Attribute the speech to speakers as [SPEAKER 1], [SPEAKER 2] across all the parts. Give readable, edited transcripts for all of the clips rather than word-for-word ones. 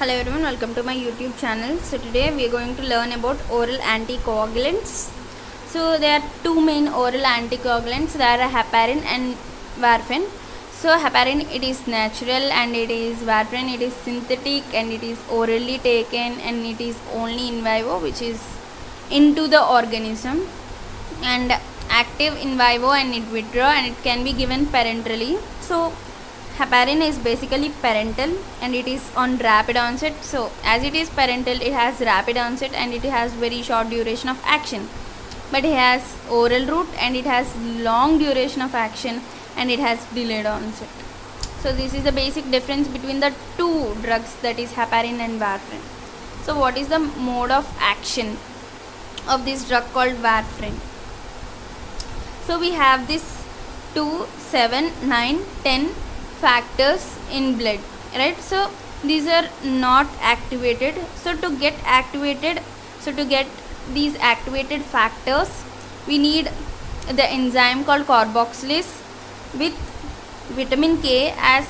[SPEAKER 1] Hello everyone, welcome to my YouTube channel. So today we are going to learn about oral anticoagulants. So there are two main oral anticoagulants. There are heparin and warfarin. So heparin, it is natural, and it is warfarin, it is synthetic, and it is orally taken, and it is only in vivo, which is into the organism, and active in vivo and in vitro, and it can be given parenterally. So heparin is basically parental and it is on rapid onset. So as it is parental, it has rapid onset and it has very short duration of action, but it has oral route and it has long duration of action and it has delayed onset. So this is the basic difference between the two drugs, that is heparin and warfarin. So what is the mode of action of this drug called warfarin? So we have this 2, 7, 9, 10 factors in blood, right? So these are not activated. So to get these activated factors, we need the enzyme called carboxylase with vitamin K as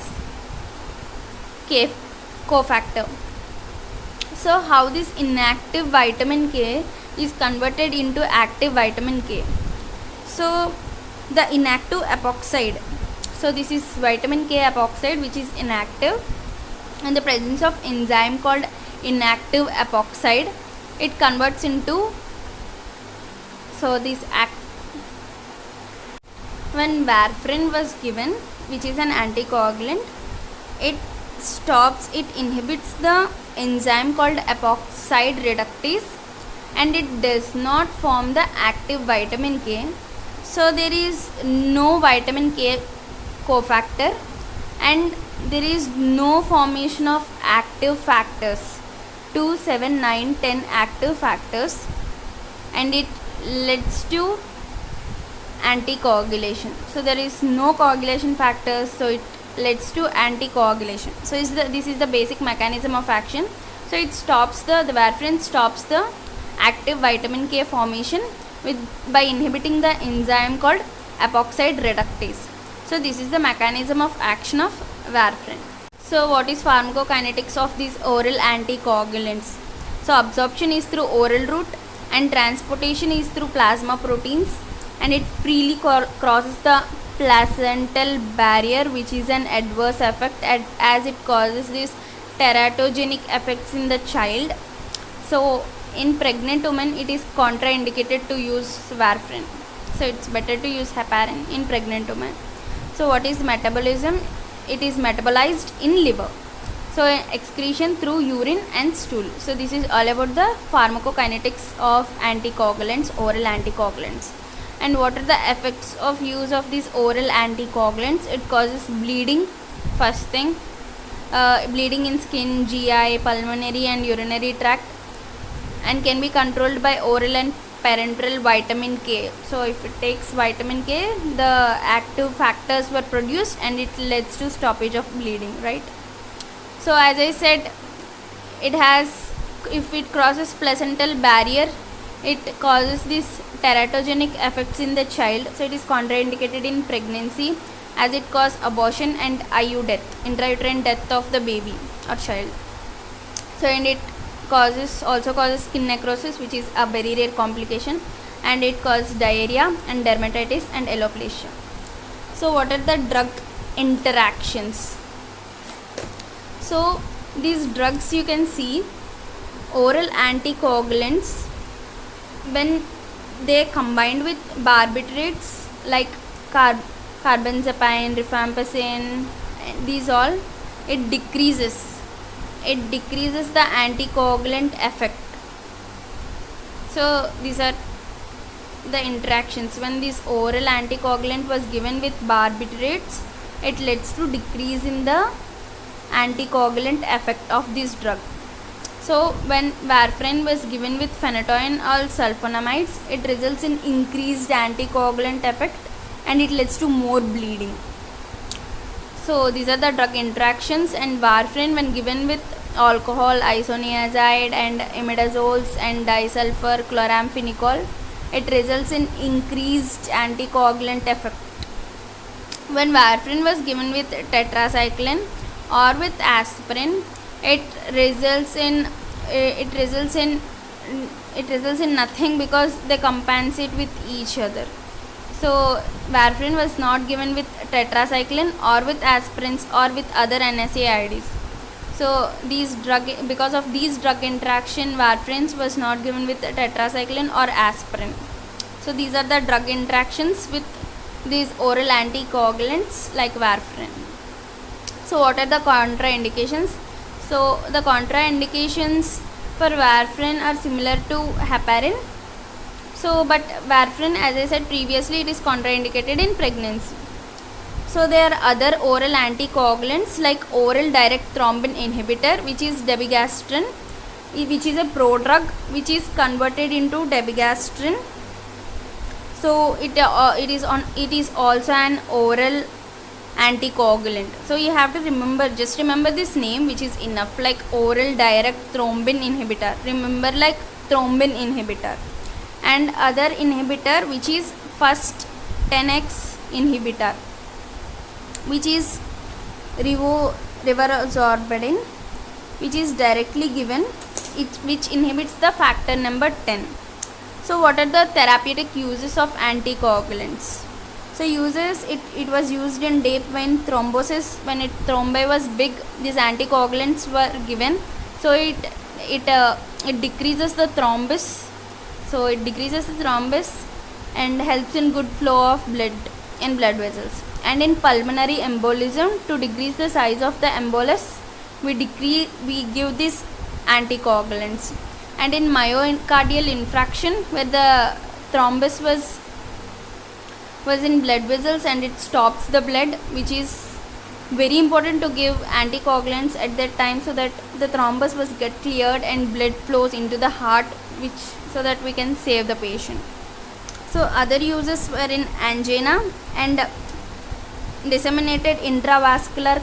[SPEAKER 1] cofactor. So how this inactive vitamin K is converted into active vitamin K? So the inactive epoxide, so this is vitamin K epoxide which is inactive, and the presence of enzyme called inactive epoxide, it converts into, so this when warfarin was given, which is an anticoagulant, it inhibits the enzyme called epoxide reductase, and it does not form the active vitamin K. So there is no vitamin K cofactor and there is no formation of active factors, 2, 7, 9, 10 active factors, and it leads to anticoagulation. So there is no coagulation factors, so it leads to anticoagulation. So this is the basic mechanism of action. So it stops the warfarin stops the active vitamin K formation by inhibiting the enzyme called epoxide reductase. So this is the mechanism of action of warfarin. So what is pharmacokinetics of these oral anticoagulants? So absorption is through oral route and transportation is through plasma proteins, and it freely crosses the placental barrier, which is an adverse effect as it causes these teratogenic effects in the child. So in pregnant women, it is contraindicated to use warfarin. So it's better to use heparin in pregnant women. So what is metabolism? It is metabolized in liver. So excretion through urine and stool. So this is all about the pharmacokinetics of anticoagulants, oral anticoagulants. And what are the effects of use of these oral anticoagulants? It causes bleeding, first thing, bleeding in skin, GI, pulmonary and urinary tract, and can be controlled by oral and parenteral vitamin K. So if it takes vitamin K, the active factors were produced and it leads to stoppage of bleeding, right? So as I said, if it crosses placental barrier, it causes these teratogenic effects in the child. So it is contraindicated in pregnancy as it causes abortion and IU death, intrauterine death of the baby or child. So and it also causes skin necrosis, which is a very rare complication, and it causes diarrhea and dermatitis and alopecia. So what are the drug interactions? So these drugs, you can see, oral anticoagulants, when they combined with barbiturates like carbenzapine, rifampicin, these all, it decreases the anticoagulant effect. So these are the interactions. When this oral anticoagulant was given with barbiturates, it leads to decrease in the anticoagulant effect of this drug. So when warfarin was given with phenytoin or sulfonamides, it results in increased anticoagulant effect and it leads to more bleeding. So these are the drug interactions. And warfarin, when given with alcohol, isoniazide and imidazoles and disulfur chloramphenicol, it results in increased anticoagulant effect. When warfarin was given with tetracycline or with aspirin, it results in it results in nothing because they compensate with each other. So warfarin was not given with tetracycline or with aspirins or with other NSAIDs. So because of these drug interaction, warfarin was not given with tetracycline or aspirin. So these are the drug interactions with these oral anticoagulants like warfarin. So what are the contraindications? So the contraindications for warfarin are similar to heparin. So but warfarin, as I said previously, it is contraindicated in pregnancy. So there are other oral anticoagulants like oral direct thrombin inhibitor, which is dabigatran, which is a prodrug which is converted into dabigatran. So it is also an oral anticoagulant. So you have to just remember this name, which is enough, like oral direct thrombin inhibitor. Remember, like thrombin inhibitor. And other inhibitor, which is first 10x inhibitor, which is rivaroxaban, which is directly given, which inhibits the factor number 10. So what are the therapeutic uses of anticoagulants? So uses, it was used in DAPE when thrombi was big, these anticoagulants were given. So it decreases the thrombus. So it decreases the thrombus and helps in good flow of blood in blood vessels. And in pulmonary embolism, to decrease the size of the embolus, we give these anticoagulants. And in myocardial infarction, where the thrombus was in blood vessels and it stops the blood, which is very important to give anticoagulants at that time, so that the thrombus was get cleared and blood flows into the heart, so that we can save the patient. So other uses were in angina and disseminated intravascular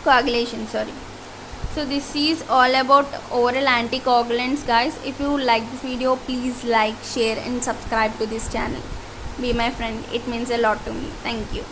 [SPEAKER 1] coagulation. So this is all about oral anticoagulants, guys. If you like this video, please like, share and subscribe to this channel. Be my friend, it means a lot to me. Thank you.